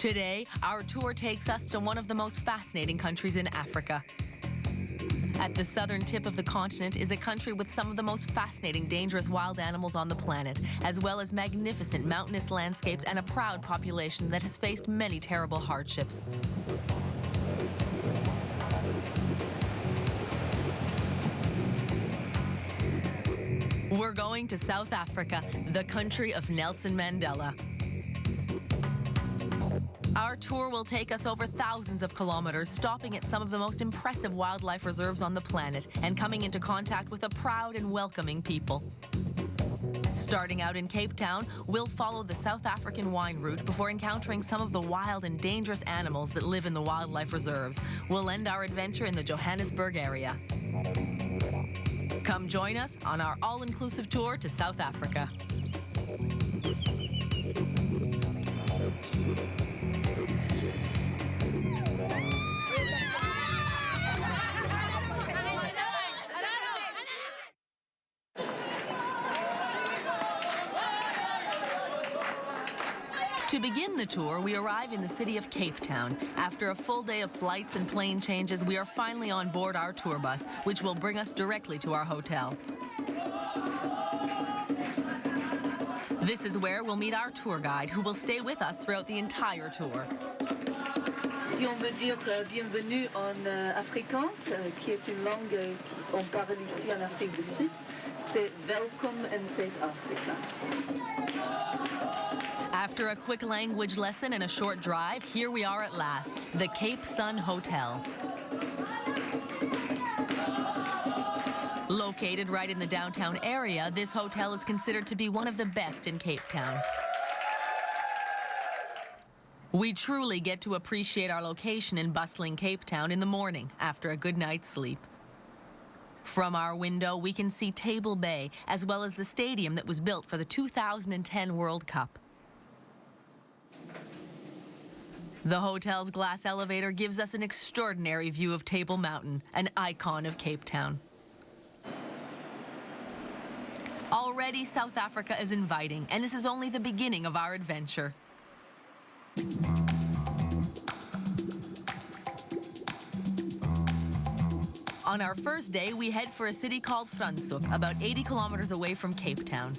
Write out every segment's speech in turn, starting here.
Today, our tour takes us to one of the most fascinating countries in Africa. At the southern tip of the continent is a country with some of the most fascinating, dangerous wild animals on the planet, as well as magnificent mountainous landscapes and a proud population that has faced many terrible hardships. We're going to South Africa, the country of Nelson Mandela. Our tour will take us over thousands of kilometers, stopping at some of the most impressive wildlife reserves on the planet and coming into contact with a proud and welcoming people. Starting out in Cape Town, we'll follow the South African wine route before encountering some of the wild and dangerous animals that live in the wildlife reserves. We'll end our adventure in the Johannesburg area. Come join us on our all-inclusive tour to South Africa. To begin the tour, we arrive in the city of Cape Town. After a full day of flights and plane changes, we are finally on board our tour bus, which will bring us directly to our hotel. This is where we'll meet our tour guide, who will stay with us throughout the entire tour. Si on veut dire bienvenue en Afrikaans, qui est une langue qu'on parle ici en Afrique du Sud, c'est welcome in South Africa. After a quick language lesson and a short drive, here we are at last, the Cape Sun Hotel. Located right in the downtown area, this hotel is considered to be one of the best in Cape Town. We truly get to appreciate our location in bustling Cape Town in the morning after a good night's sleep. From our window, we can see Table Bay, as well as the stadium that was built for the 2010 World Cup. The hotel's glass elevator gives us an extraordinary view of Table Mountain, an icon of Cape Town. Already, South Africa is inviting, and this is only the beginning of our adventure. On our first day, we head for a city called Franschhoek, about 80 kilometers away from Cape Town.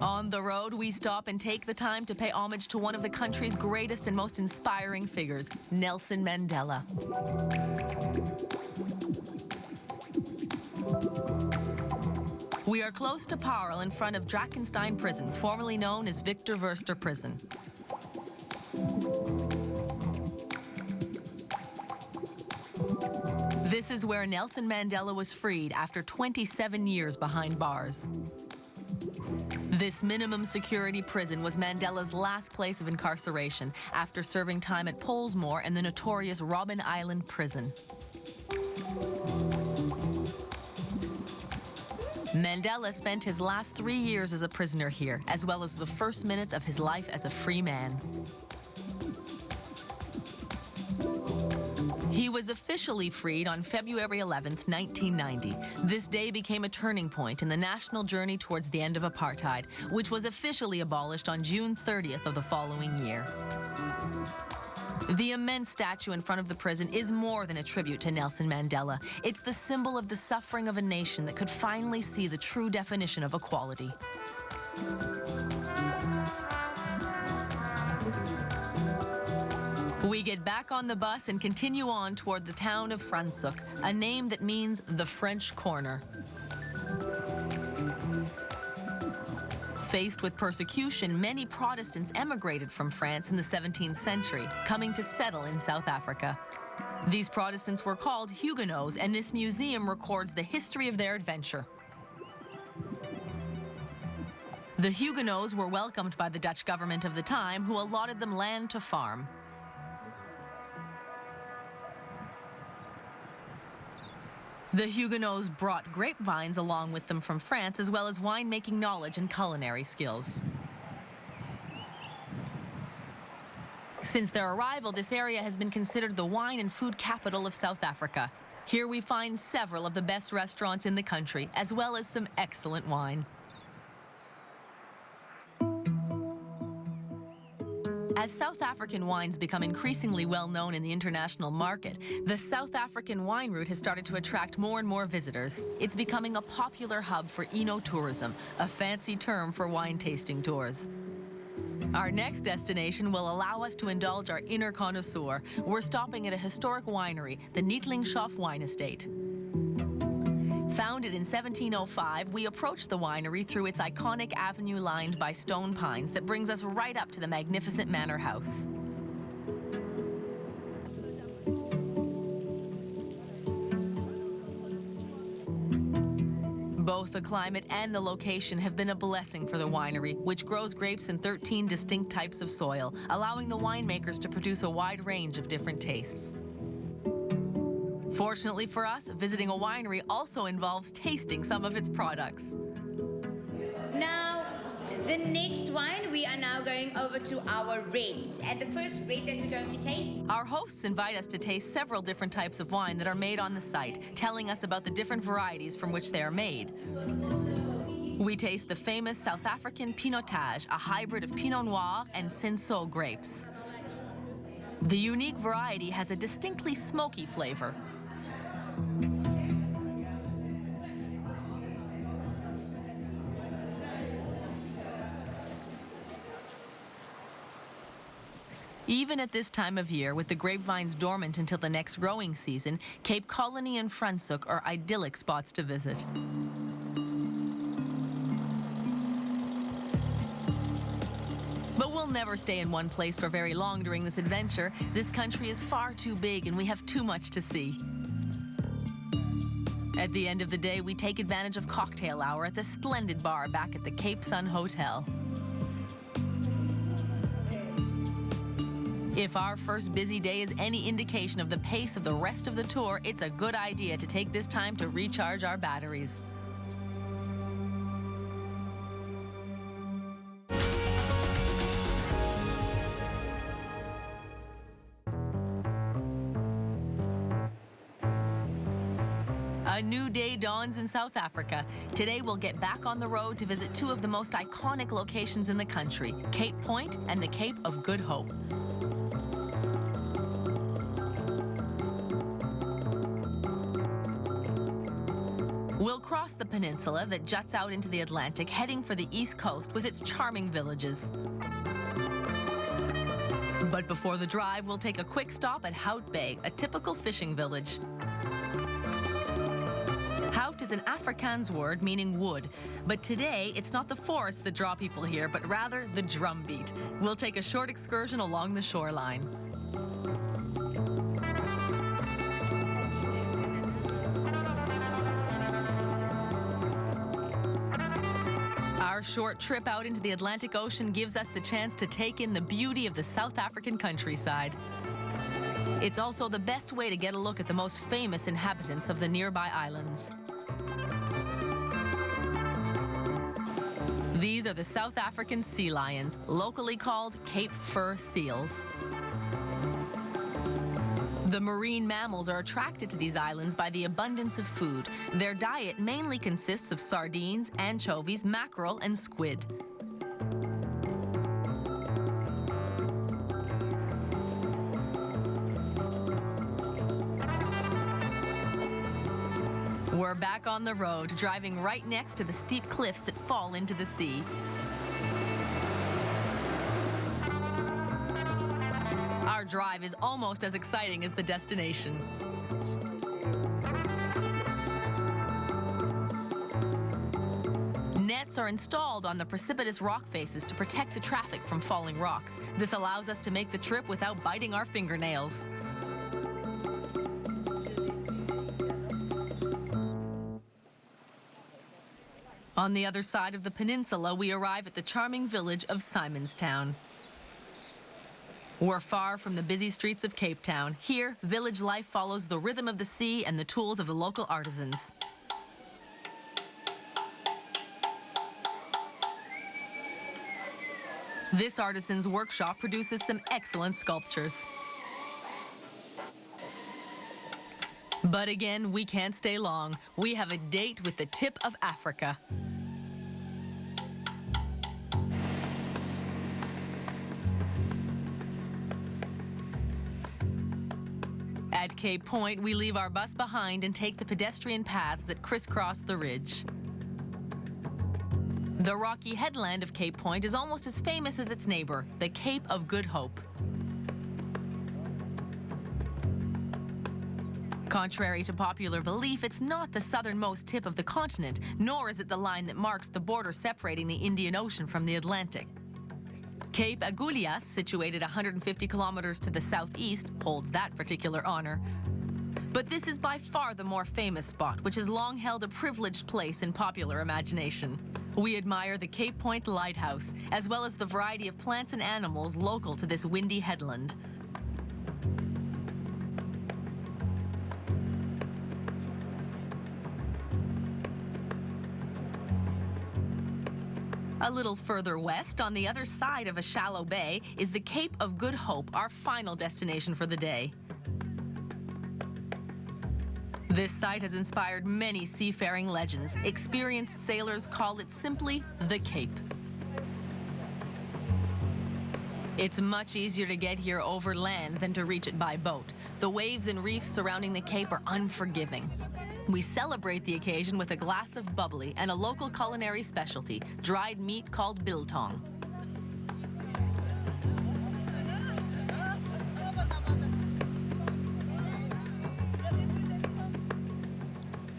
On the road, we stop and take the time to pay homage to one of the country's greatest and most inspiring figures, Nelson Mandela. We are close to Paarl in front of Drakenstein Prison, formerly known as Victor Verster Prison. This is where Nelson Mandela was freed after 27 years behind bars. This minimum security prison was Mandela's last place of incarceration after serving time at Pollsmoor and the notorious Robben Island prison. Mandela spent his last 3 years as a prisoner here, as well as the first minutes of his life as a free man. He was officially freed on February 11th, 1990. This day became a turning point in the national journey towards the end of apartheid, which was officially abolished on June 30th of the following year. The immense statue in front of the prison is more than a tribute to Nelson Mandela. It's the symbol of the suffering of a nation that could finally see the true definition of equality. We get back on the bus and continue on toward the town of Franschhoek, a name that means the French corner. Faced with persecution, many Protestants emigrated from France in the 17th century, coming to settle in South Africa. These Protestants were called Huguenots, and this museum records the history of their adventure. The Huguenots were welcomed by the Dutch government of the time, who allotted them land to farm. The Huguenots brought grapevines along with them from France, as well as winemaking knowledge and culinary skills. Since their arrival, this area has been considered the wine and food capital of South Africa. Here we find several of the best restaurants in the country, as well as some excellent wine. As South African wines become increasingly well known in the international market, the South African wine route has started to attract more and more visitors. It's becoming a popular hub for enotourism, a fancy term for wine tasting tours. Our next destination will allow us to indulge our inner connoisseur. We're stopping at a historic winery, the Nietlingshof Wine Estate. Founded in 1705, we approach the winery through its iconic avenue lined by stone pines that brings us right up to the magnificent manor house. Both the climate and the location have been a blessing for the winery, which grows grapes in 13 distinct types of soil, allowing the winemakers to produce a wide range of different tastes. Fortunately for us, visiting a winery also involves tasting some of its products. Now, the next wine, we are now going over to our reds. And the first red that we're going to taste. Our hosts invite us to taste several different types of wine that are made on the site, telling us about the different varieties from which they are made. We taste the famous South African Pinotage, a hybrid of Pinot Noir and Cinsault grapes. The unique variety has a distinctly smoky flavor. Even at this time of year, with the grapevines dormant until the next growing season, Cape Colony and Franschhoek are idyllic spots to visit. But we'll never stay in one place for very long during this adventure. This country is far too big and we have too much to see. At the end of the day, we take advantage of cocktail hour at the splendid bar back at the Cape Sun Hotel. If our first busy day is any indication of the pace of the rest of the tour, it's a good idea to take this time to recharge our batteries. A new day dawns in South Africa. Today we'll get back on the road to visit two of the most iconic locations in the country, Cape Point and the Cape of Good Hope. We'll cross the peninsula that juts out into the Atlantic, heading for the East Coast with its charming villages. But before the drive, we'll take a quick stop at Hout Bay, a typical fishing village. Hout is an Afrikaans word meaning wood, but today it's not the forests that draw people here, but rather the drumbeat. We'll take a short excursion along the shoreline. Our short trip out into the Atlantic Ocean gives us the chance to take in the beauty of the South African countryside. It's also the best way to get a look at the most famous inhabitants of the nearby islands. These are the South African sea lions, locally called Cape Fur seals. The marine mammals are attracted to these islands by the abundance of food. Their diet mainly consists of sardines, anchovies, mackerel, and squid. We're back on the road, driving right next to the steep cliffs that fall into the sea. Our drive is almost as exciting as the destination. Nets are installed on the precipitous rock faces to protect the traffic from falling rocks. This allows us to make the trip without biting our fingernails. On the other side of the peninsula, we arrive at the charming village of Simonstown. We're far from the busy streets of Cape Town. Here, village life follows the rhythm of the sea and the tools of the local artisans. This artisan's workshop produces some excellent sculptures. But again, we can't stay long. We have a date with the tip of Africa. At Cape Point, we leave our bus behind and take the pedestrian paths that crisscross the ridge. The rocky headland of Cape Point is almost as famous as its neighbor, the Cape of Good Hope. Contrary to popular belief, it's not the southernmost tip of the continent, nor is it the line that marks the border separating the Indian Ocean from the Atlantic. Cape Agulhas, situated 150 kilometers to the southeast, holds that particular honor. But this is by far the more famous spot, which has long held a privileged place in popular imagination. We admire the Cape Point Lighthouse, as well as the variety of plants and animals local to this windy headland. A little further west, on the other side of a shallow bay, is the Cape of Good Hope, our final destination for the day. This site has inspired many seafaring legends. Experienced sailors call it simply the Cape. It's much easier to get here over land than to reach it by boat. The waves and reefs surrounding the Cape are unforgiving. We celebrate the occasion with a glass of bubbly and a local culinary specialty, dried meat called biltong.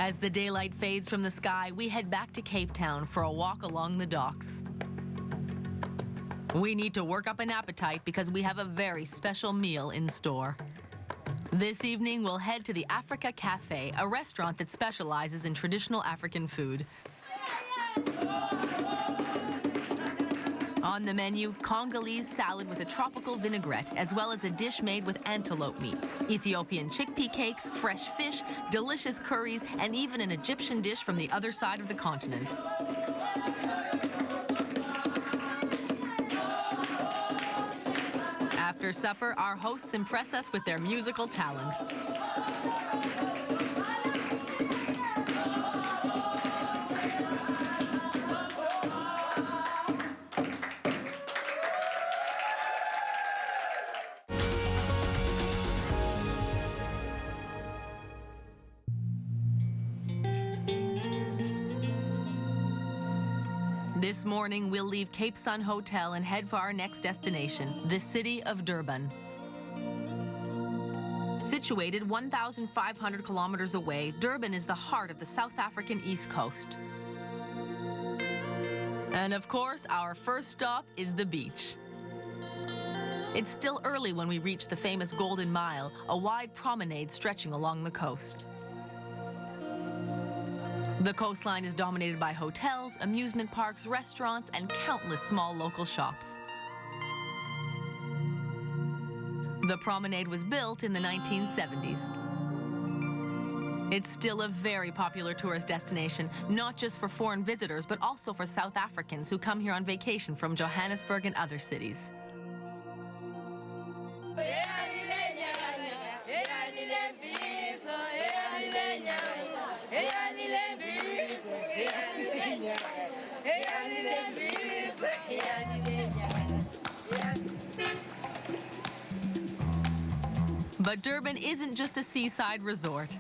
As the daylight fades from the sky, we head back to Cape Town for a walk along the docks. We need to work up an appetite because we have a very special meal in store. This evening, we'll head to the Africa Cafe, a restaurant that specializes in traditional African food. On the menu, Congolese salad with a tropical vinaigrette, as well as a dish made with antelope meat, Ethiopian chickpea cakes, fresh fish, delicious curries, and even an Egyptian dish from the other side of the continent. After supper, our hosts impress us with their musical talent. This morning, we'll leave Cape Sun Hotel and head for our next destination, the city of Durban. Situated 1,500 kilometers away, Durban is the heart of the South African East Coast. And of course, our first stop is the beach. It's still early when we reach the famous Golden Mile, a wide promenade stretching along the coast. The coastline is dominated by hotels, amusement parks, restaurants, and countless small local shops. The promenade was built in the 1970s. It's still a very popular tourist destination, not just for foreign visitors, but also for South Africans who come here on vacation from Johannesburg and other cities. But Durban isn't just a seaside resort.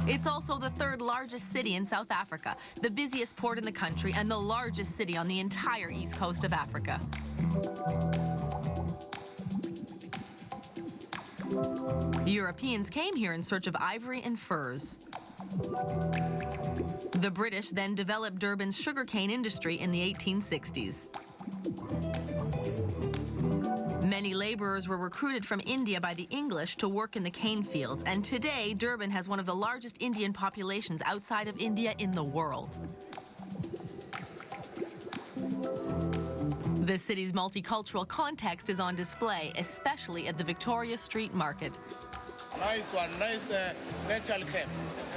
It's also the third largest city in South Africa, the busiest port in the country, and the largest city on the entire east coast of Africa. Europeans came here in search of ivory and furs. The British then developed Durban's sugarcane industry in the 1860s. Many laborers were recruited from India by the English to work in the cane fields, and today Durban has one of the largest Indian populations outside of India in the world. The city's multicultural context is on display, especially at the Victoria Street Market. Nice one, nice natural crepes.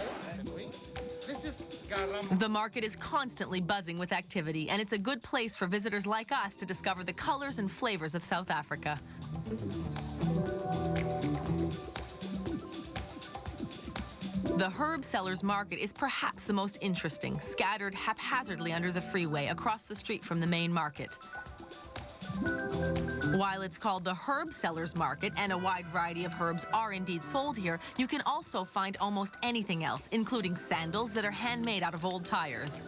This is garam. The market is constantly buzzing with activity, and it's a good place for visitors like us to discover the colors and flavors of South Africa. The herb sellers market is perhaps the most interesting, scattered haphazardly under the freeway across the street from the main market. While it's called the Herb Sellers Market and a wide variety of herbs are indeed sold here, you can also find almost anything else, including sandals that are handmade out of old tires.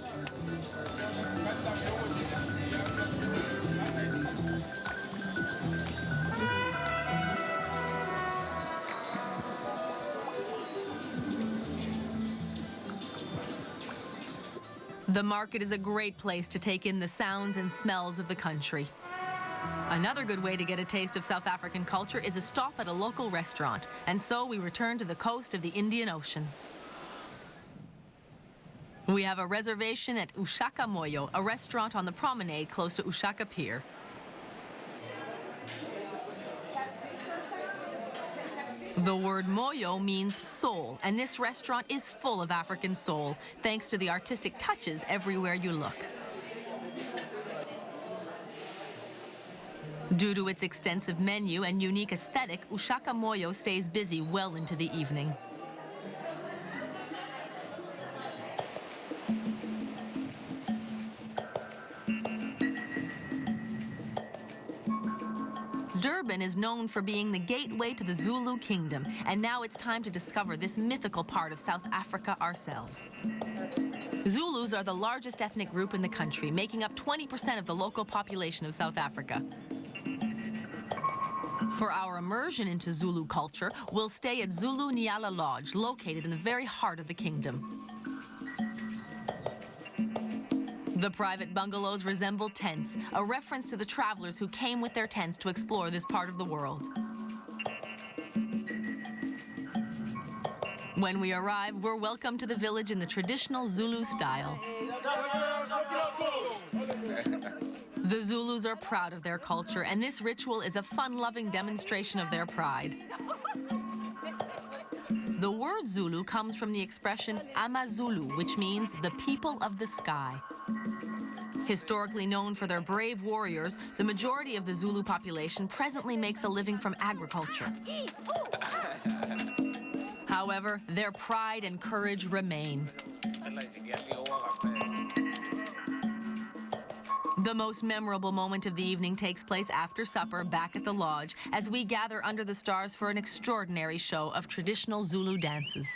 The market is a great place to take in the sounds and smells of the country. Another good way to get a taste of South African culture is a stop at a local restaurant, and so we return to the coast of the Indian Ocean. We have a reservation at Ushaka Moyo, a restaurant on the promenade close to Ushaka Pier. The word moyo means soul, and this restaurant is full of African soul, thanks to the artistic touches everywhere you look. Due to its extensive menu and unique aesthetic, Ushaka Moyo stays busy well into the evening. Durban is known for being the gateway to the Zulu kingdom, and now it's time to discover this mythical part of South Africa ourselves. Zulus are the largest ethnic group in the country, making up 20% of the local population of South Africa. For our immersion into Zulu culture, we'll stay at Zulu Nyala Lodge, located in the very heart of the kingdom. The private bungalows resemble tents, a reference to the travelers who came with their tents to explore this part of the world. When we arrive, we're welcomed to the village in the traditional Zulu style. The Zulus are proud of their culture, and this ritual is a fun-loving demonstration of their pride. The word Zulu comes from the expression Amazulu, which means the people of the sky. Historically known for their brave warriors, the majority of the Zulu population presently makes a living from agriculture. However, their pride and courage remain. The most memorable moment of the evening takes place after supper back at the lodge as we gather under the stars for an extraordinary show of traditional Zulu dances.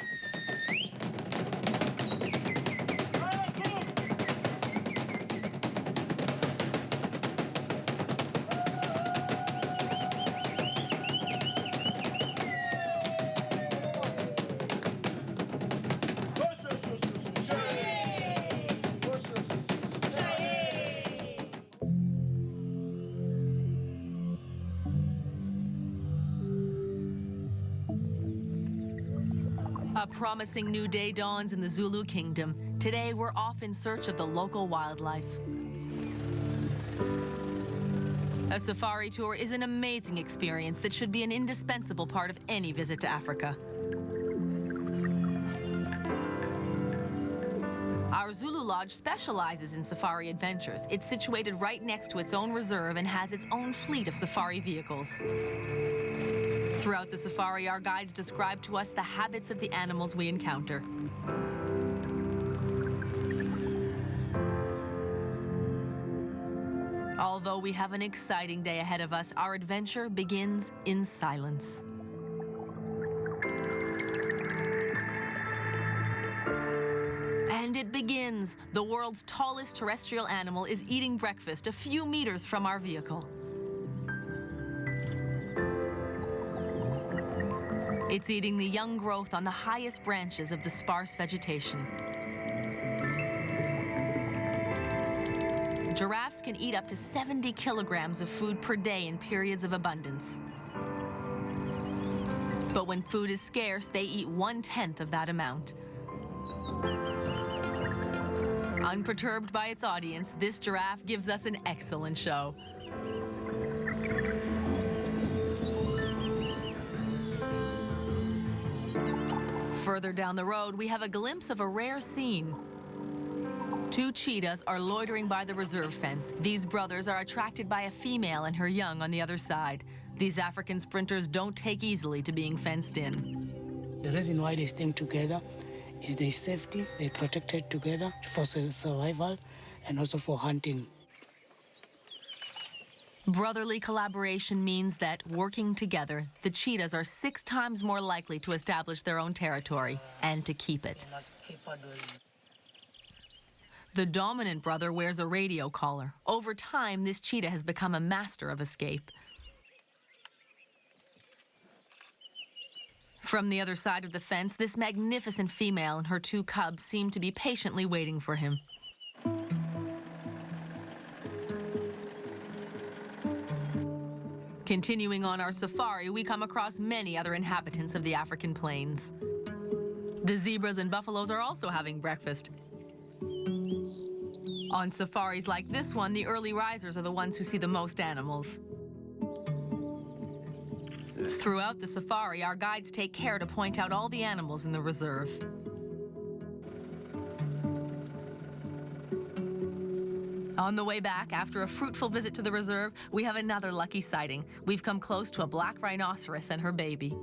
A promising new day dawns in the Zulu kingdom. Today, we're off in search of the local wildlife. A safari tour is an amazing experience that should be an indispensable part of any visit to Africa. Our Zulu Lodge specializes in safari adventures. It's situated right next to its own reserve and has its own fleet of safari vehicles. Throughout the safari, our guides describe to us the habits of the animals we encounter. Although we have an exciting day ahead of us, our adventure begins in silence. And it begins. The world's tallest terrestrial animal is eating breakfast a few meters from our vehicle. It's eating the young growth on the highest branches of the sparse vegetation. Giraffes can eat up to 70 kilograms of food per day in periods of abundance. But when food is scarce, they eat 1/10 of that amount. Unperturbed by its audience, this giraffe gives us an excellent show. Further down the road, we have a glimpse of a rare scene. Two cheetahs are loitering by the reserve fence. These brothers are attracted by a female and her young on the other side. These African sprinters don't take easily to being fenced in. The reason why they stay together is their safety. They're protected together for survival and also for hunting. Brotherly collaboration means that, working together, the cheetahs are 6 times more likely to establish their own territory and to keep it. The dominant brother wears a radio collar. Over time, this cheetah has become a master of escape. From the other side of the fence, this magnificent female and her 2 cubs seem to be patiently waiting for him. Continuing on our safari, we come across many other inhabitants of the African plains. The zebras and buffaloes are also having breakfast. On safaris like this one, the early risers are the ones who see the most animals. Throughout the safari, our guides take care to point out all the animals in the reserve. On the way back, after a fruitful visit to the reserve, we have another lucky sighting. We've come close to a black rhinoceros and her baby.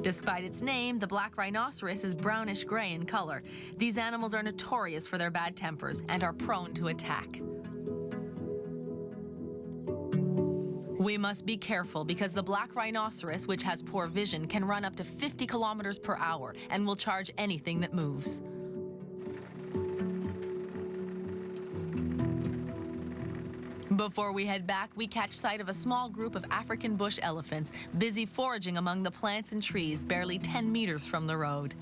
Despite its name, the black rhinoceros is brownish-gray in color. These animals are notorious for their bad tempers and are prone to attack. We must be careful because the black rhinoceros, which has poor vision, can run up to 50 kilometers per hour and will charge anything that moves. Before we head back, we catch sight of a small group of African bush elephants busy foraging among the plants and trees barely 10 meters from the road.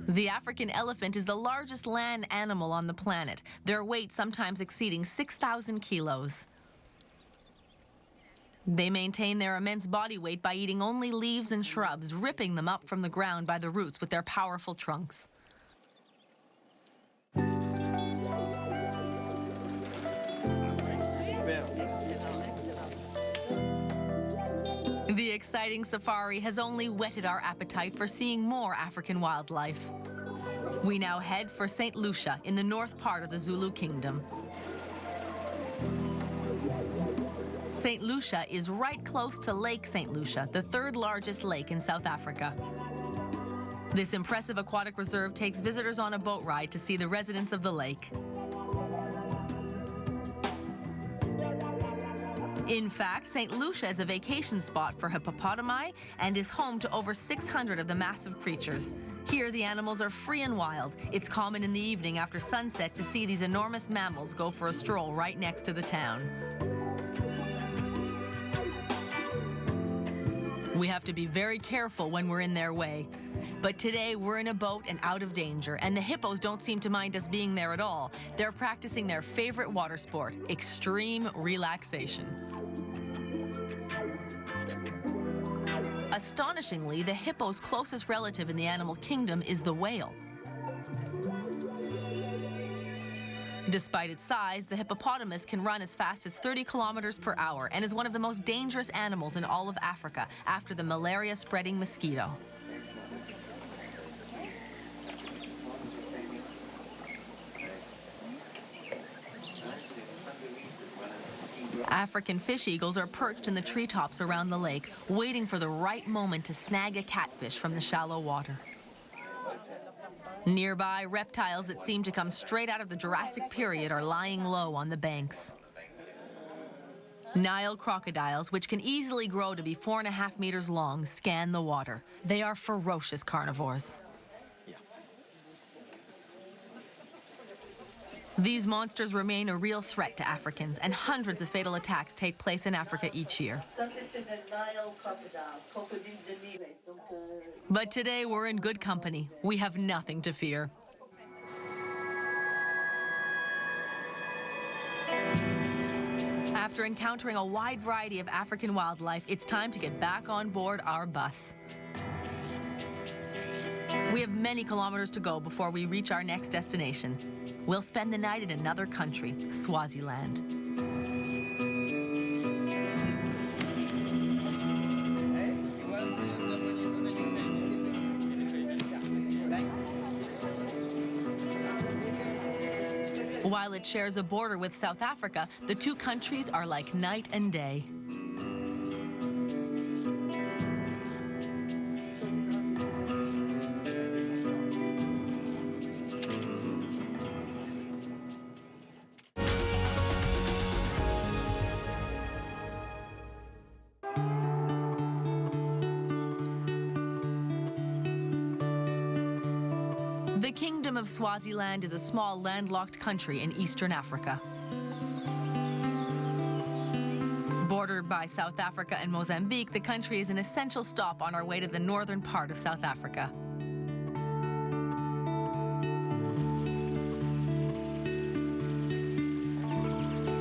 The African elephant is the largest land animal on the planet, their weight sometimes exceeding 6,000 kilos. They maintain their immense body weight by eating only leaves and shrubs, ripping them up from the ground by the roots with their powerful trunks. The exciting safari has only whetted our appetite for seeing more African wildlife. We now head for St. Lucia in the north part of the Zulu Kingdom. St. Lucia is right close to Lake St. Lucia, the 3rd largest lake in South Africa. This impressive aquatic reserve takes visitors on a boat ride to see the residents of the lake. In fact, St. Lucia is a vacation spot for hippopotami and is home to over 600 of the massive creatures. Here, the animals are free and wild. It's common in the evening after sunset to see these enormous mammals go for a stroll right next to the town. We have to be very careful when we're in their way. But today, we're in a boat and out of danger, and the hippos don't seem to mind us being there at all. They're practicing their favorite water sport, extreme relaxation. Astonishingly, the hippo's closest relative in the animal kingdom is the whale. Despite its size, the hippopotamus can run as fast as 30 kilometers per hour and is one of the most dangerous animals in all of Africa after the malaria-spreading mosquito. African fish eagles are perched in the treetops around the lake, waiting for the right moment to snag a catfish from the shallow water. Nearby, reptiles that seem to come straight out of the Jurassic period are lying low on the banks. Nile crocodiles, which can easily grow to be 4.5 meters long, scan the water. They are ferocious carnivores. These monsters remain a real threat to Africans, and hundreds of fatal attacks take place in Africa each year. But today we're in good company. We have nothing to fear. After encountering a wide variety of African wildlife, it's time to get back on board our bus. We have many kilometers to go before we reach our next destination. We'll spend the night in another country, Swaziland. While it shares a border with South Africa, the two countries are like night and day. The Kingdom of Swaziland is a small landlocked country in eastern Africa. Bordered by South Africa and Mozambique, the country is an essential stop on our way to the northern part of South Africa.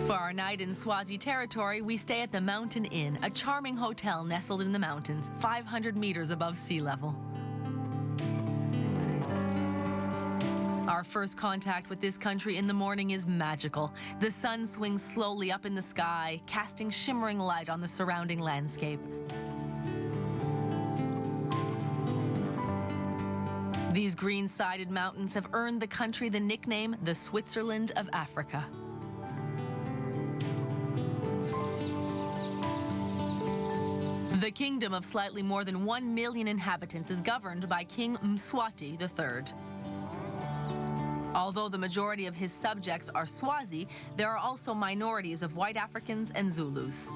For our night in Swazi territory, we stay at the Mountain Inn, a charming hotel nestled in the mountains, 500 meters above sea level. Our first contact with this country in the morning is magical. The sun swings slowly up in the sky, casting shimmering light on the surrounding landscape. These green-sided mountains have earned the country the nickname the Switzerland of Africa. The kingdom of slightly more than 1 million inhabitants is governed by King Mswati III. Although the majority of his subjects are Swazi, there are also minorities of white Africans and Zulus.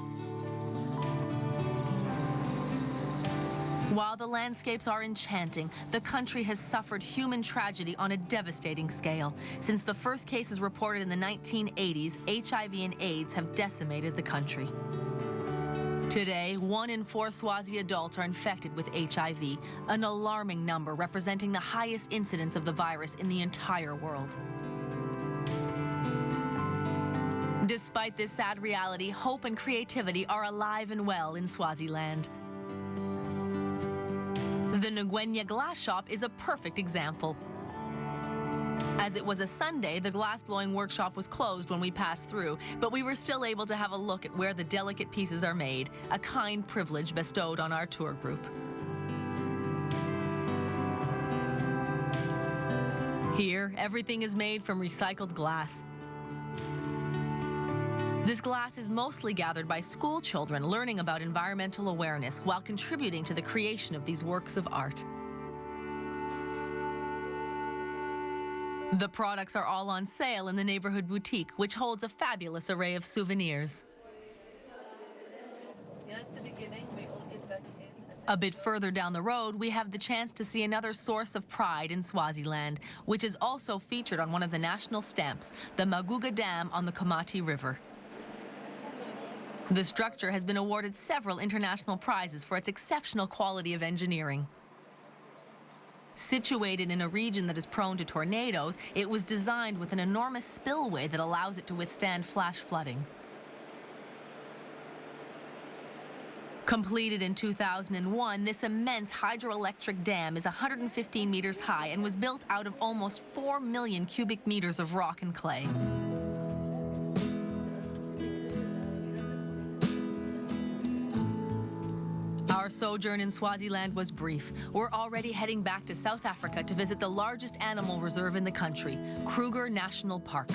While the landscapes are enchanting, the country has suffered human tragedy on a devastating scale. Since the first cases reported in the 1980s, HIV and AIDS have decimated the country. Today, 1 in 4 Swazi adults are infected with HIV, an alarming number representing the highest incidence of the virus in the entire world. Despite this sad reality, hope and creativity are alive and well in Swaziland. The Ngwenya Glass Shop is a perfect example. As it was a Sunday, the glass-blowing workshop was closed when we passed through, but we were still able to have a look at where the delicate pieces are made, a kind privilege bestowed on our tour group. Here, everything is made from recycled glass. This glass is mostly gathered by school children learning about environmental awareness while contributing to the creation of these works of art. The products are all on sale in the neighborhood boutique, which holds a fabulous array of souvenirs. At the beginning, we all get back in. A bit further down the road, we have the chance to see another source of pride in Swaziland, which is also featured on one of the national stamps, the Maguga Dam on the Komati River. The structure has been awarded several international prizes for its exceptional quality of engineering. Situated in a region that is prone to tornadoes, it was designed with an enormous spillway that allows it to withstand flash flooding. Completed in 2001, this immense hydroelectric dam is 115 meters high and was built out of almost 4 million cubic meters of rock and clay. Our sojourn in Swaziland was brief. We're already heading back to South Africa to visit the largest animal reserve in the country, Kruger National Park.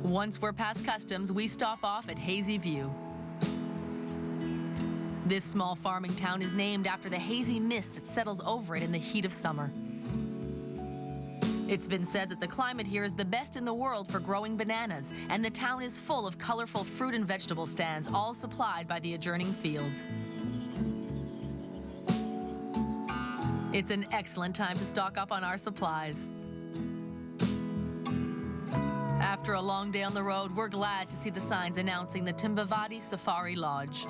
Once we're past customs, we stop off at Hazy View. This small farming town is named after the hazy mist that settles over it in the heat of summer. It's been said that the climate here is the best in the world for growing bananas, and the town is full of colorful fruit and vegetable stands, all supplied by the adjoining fields. It's an excellent time to stock up on our supplies. After a long day on the road, we're glad to see the signs announcing the Timbavati Safari Lodge.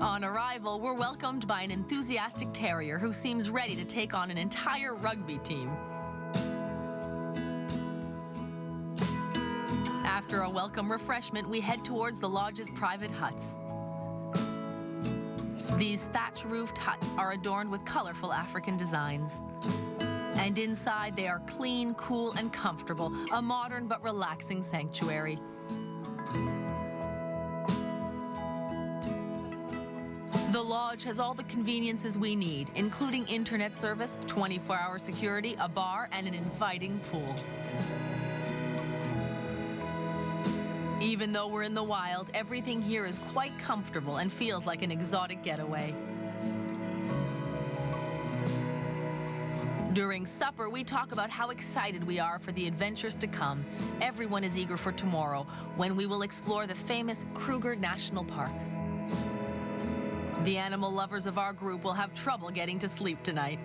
On arrival, we're welcomed by an enthusiastic terrier who seems ready to take on an entire rugby team. After a welcome refreshment, we head towards the lodge's private huts. These thatch-roofed huts are adorned with colorful African designs. And inside, they are clean, cool, and comfortable, a modern but relaxing sanctuary. The lodge has all the conveniences we need, including internet service, 24-hour security, a bar, and an inviting pool. Even though we're in the wild, everything here is quite comfortable and feels like an exotic getaway. During supper, we talk about how excited we are for the adventures to come. Everyone is eager for tomorrow, when we will explore the famous Kruger National Park. The animal lovers of our group will have trouble getting to sleep tonight.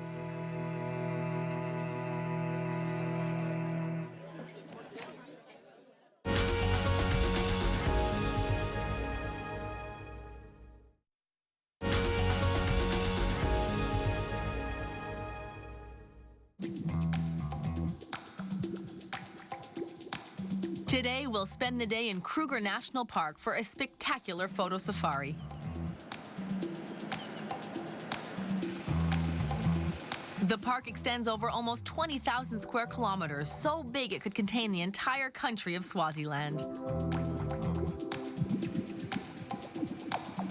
Today, we'll spend the day in Kruger National Park for a spectacular photo safari. The park extends over almost 20,000 square kilometers, so big it could contain the entire country of Swaziland.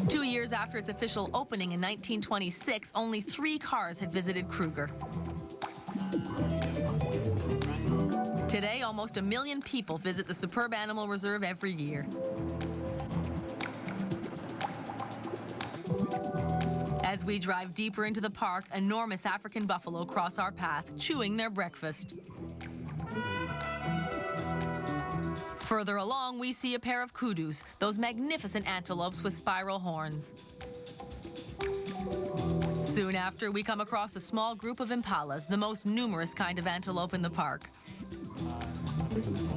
2 years after its official opening in 1926, only 3 cars had visited Kruger. Today, almost 1 million people visit the superb animal reserve every year. As we drive deeper into the park, enormous African buffalo cross our path, chewing their breakfast. Further along, we see a pair of kudus, those magnificent antelopes with spiral horns. Soon after, we come across a small group of impalas, the most numerous kind of antelope in the park.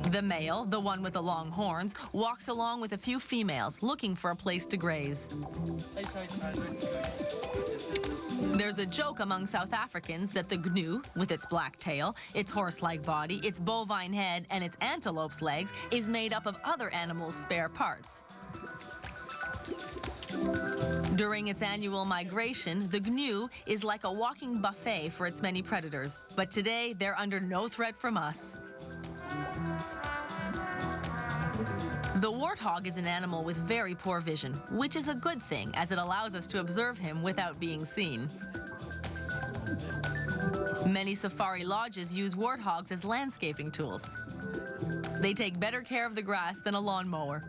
The male, the one with the long horns, walks along with a few females, looking for a place to graze. There's a joke among South Africans that the gnu, with its black tail, its horse-like body, its bovine head, and its antelope's legs, is made up of other animals' spare parts. During its annual migration, the gnu is like a walking buffet for its many predators. But today, they're under no threat from us. The warthog is an animal with very poor vision, which is a good thing as it allows us to observe him without being seen. Many safari lodges use warthogs as landscaping tools. They take better care of the grass than a lawnmower.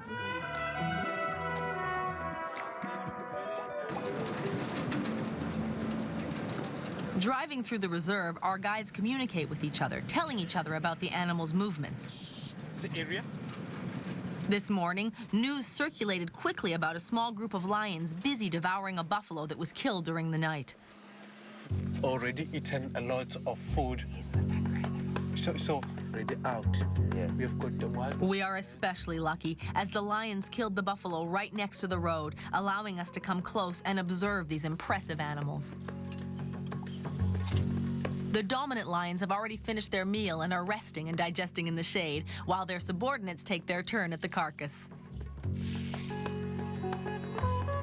Driving through the reserve, our guides communicate with each other, telling each other about the animal's movements. The area? This morning, news circulated quickly about a small group of lions busy devouring a buffalo that was killed during the night. Already eaten a lot of food. So already out. Yeah. We have got the one. We are especially lucky, as the lions killed the buffalo right next to the road, allowing us to come close and observe these impressive animals. The dominant lions have already finished their meal and are resting and digesting in the shade, while their subordinates take their turn at the carcass.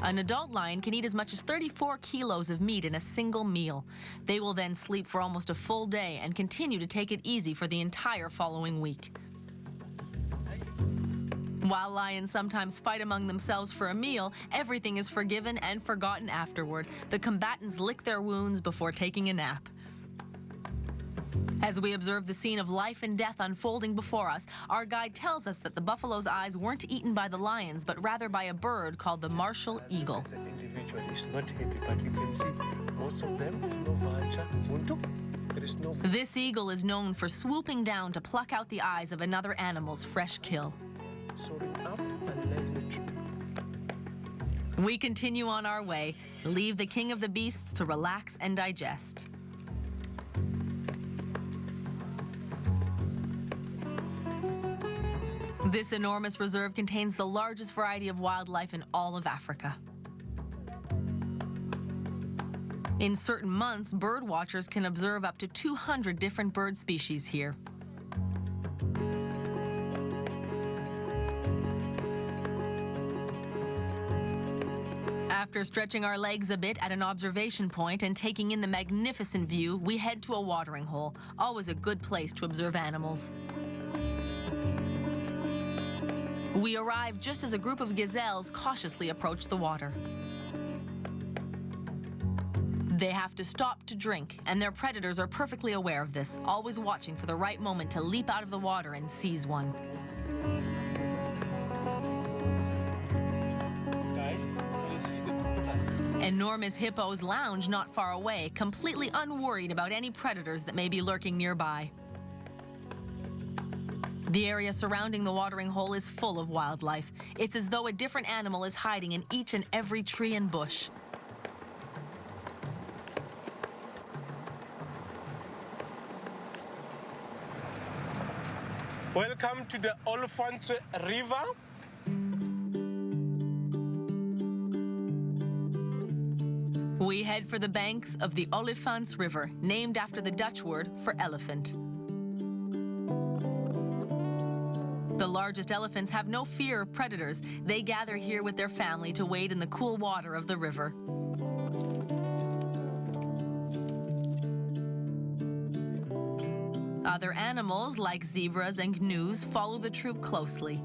An adult lion can eat as much as 34 kilos of meat in a single meal. They will then sleep for almost a full day and continue to take it easy for the entire following week. While lions sometimes fight among themselves for a meal, everything is forgiven and forgotten afterward. The combatants lick their wounds before taking a nap. As we observe the scene of life and death unfolding before us, our guide tells us that the buffalo's eyes weren't eaten by the lions, but rather by a bird called the martial eagle. As an individual is not happy, but you can see most of them, no vulture, vuntu. There is no. This eagle is known for swooping down to pluck out the eyes of another animal's fresh kill. Soaring up and letting it trip. We continue on our way, leave the king of the beasts to relax and digest. This enormous reserve contains the largest variety of wildlife in all of Africa. In certain months, bird watchers can observe up to 200 different bird species here. After stretching our legs a bit at an observation point and taking in the magnificent view, we head to a watering hole, always a good place to observe animals. We arrive just as a group of gazelles cautiously approach the water. They have to stop to drink, and their predators are perfectly aware of this, always watching for the right moment to leap out of the water and seize one. Guys, can you see the crocodile? Enormous hippos lounge not far away, completely unworried about any predators that may be lurking nearby. The area surrounding the watering hole is full of wildlife. It's as though a different animal is hiding in each and every tree and bush. Welcome to the Olifants River. We head for the banks of the Olifants River, named after the Dutch word for elephant. The largest elephants have no fear of predators. They gather here with their family to wade in the cool water of the river. Other animals, like zebras and gnus, follow the troop closely.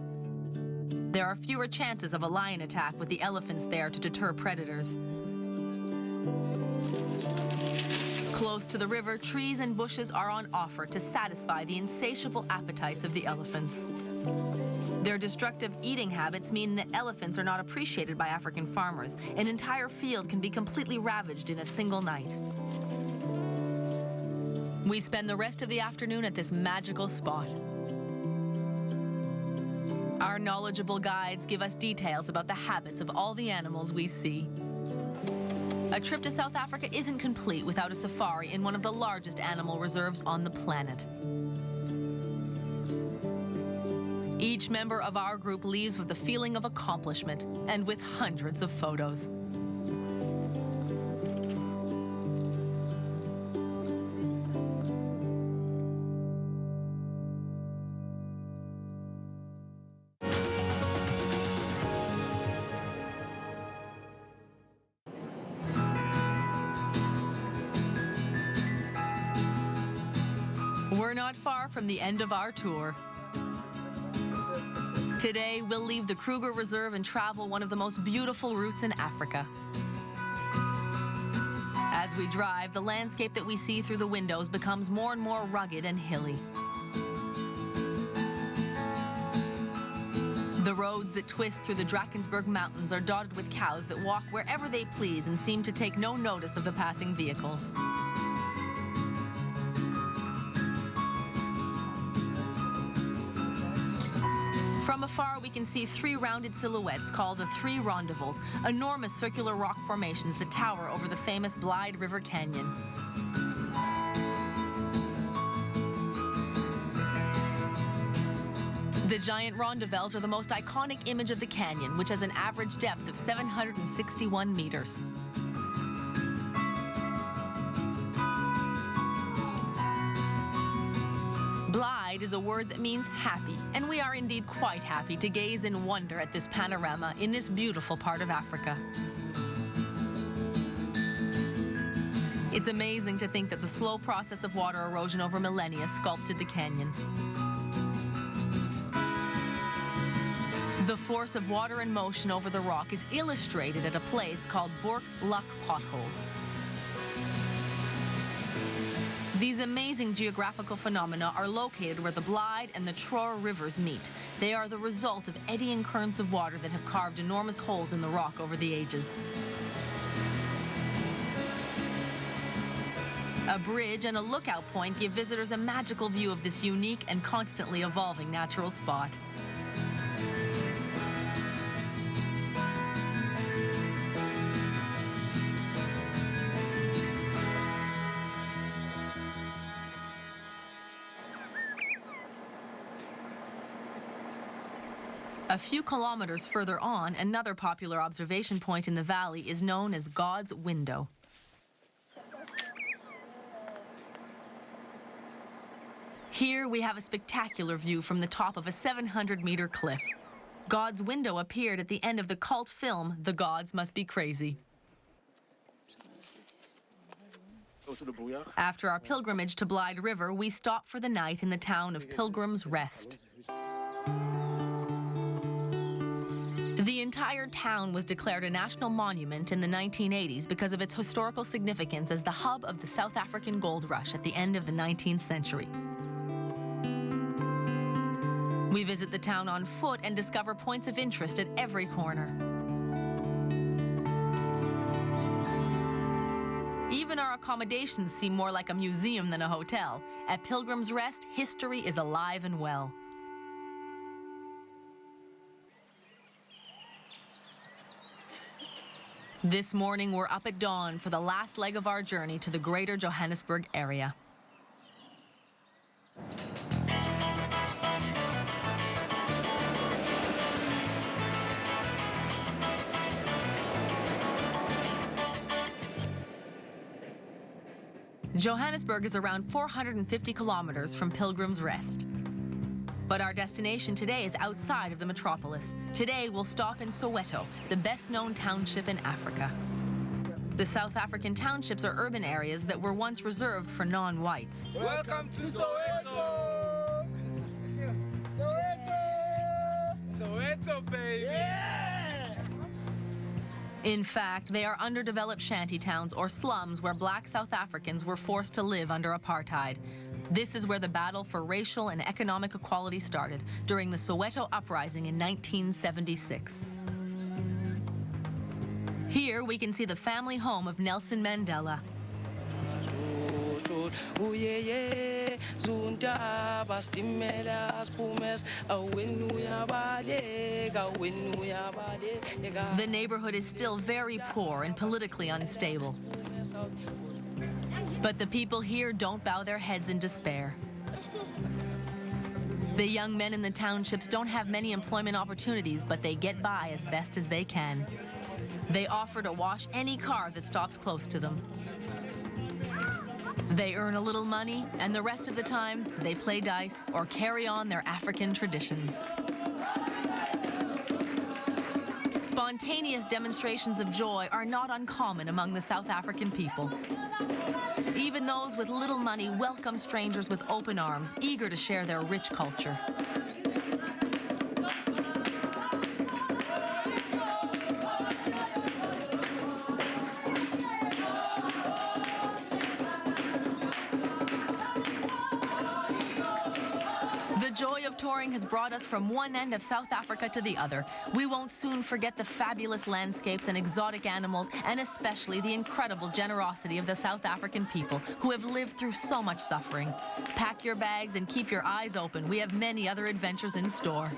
There are fewer chances of a lion attack with the elephants there to deter predators. Close to the river, trees and bushes are on offer to satisfy the insatiable appetites of the elephants. Their destructive eating habits mean that elephants are not appreciated by African farmers. An entire field can be completely ravaged in a single night. We spend the rest of the afternoon at this magical spot. Our knowledgeable guides give us details about the habits of all the animals we see. A trip to South Africa isn't complete without a safari in one of the largest animal reserves on the planet. Each member of our group leaves with a feeling of accomplishment and with hundreds of photos. We're not far from the end of our tour. Today, we'll leave the Kruger Reserve and travel one of the most beautiful routes in Africa. As we drive, the landscape that we see through the windows becomes more and more rugged and hilly. The roads that twist through the Drakensberg Mountains are dotted with cows that walk wherever they please and seem to take no notice of the passing vehicles. From afar, we can see three rounded silhouettes called the Three Rendezvous, enormous circular rock formations that tower over the famous Blyde River Canyon. The giant rondavels are the most iconic image of the canyon, which has an average depth of 761 meters. Blyde is a word that means happy, and we are indeed quite happy to gaze in wonder at this panorama in this beautiful part of Africa. It's amazing to think that the slow process of water erosion over millennia sculpted the canyon. The force of water and motion over the rock is illustrated at a place called Bork's Luck Potholes. These amazing geographical phenomena are located where the Blyde and the Tror rivers meet. They are the result of eddying currents of water that have carved enormous holes in the rock over the ages. A bridge and a lookout point give visitors a magical view of this unique and constantly evolving natural spot. A few kilometers further on, another popular observation point in the valley is known as God's Window. Here we have a spectacular view from the top of a 700-meter cliff. God's Window appeared at the end of the cult film, The Gods Must Be Crazy. After our pilgrimage to Blyde River, we stop for the night in the town of Pilgrim's Rest. The entire town was declared a national monument in the 1980s because of its historical significance as the hub of the South African gold rush at the end of the 19th century. We visit the town on foot and discover points of interest at every corner. Even our accommodations seem more like a museum than a hotel. At Pilgrim's Rest, history is alive and well. This morning, we're up at dawn for the last leg of our journey to the Greater Johannesburg area. Johannesburg is around 450 kilometers from Pilgrim's Rest. But our destination today is outside of the metropolis. Today, we'll stop in Soweto, the best-known township in Africa. The South African townships are urban areas that were once reserved for non-whites. Welcome to Soweto! Soweto! Soweto, baby! Yeah! In fact, they are underdeveloped shanty towns or slums where black South Africans were forced to live under apartheid. This is where the battle for racial and economic equality started during the Soweto uprising in 1976. Here we can see the family home of Nelson Mandela. The neighborhood is still very poor and politically unstable. But the people here don't bow their heads in despair. The young men in the townships don't have many employment opportunities, but they get by as best as they can. They offer to wash any car that stops close to them. They earn a little money, and the rest of the time, they play dice or carry on their African traditions. Spontaneous demonstrations of joy are not uncommon among the South African people. Even those with little money welcome strangers with open arms, eager to share their rich culture. The joy of touring has brought us from one end of South Africa to the other. We won't soon forget the fabulous landscapes and exotic animals, and especially the incredible generosity of the South African people who have lived through so much suffering. Pack your bags and keep your eyes open. We have many other adventures in store.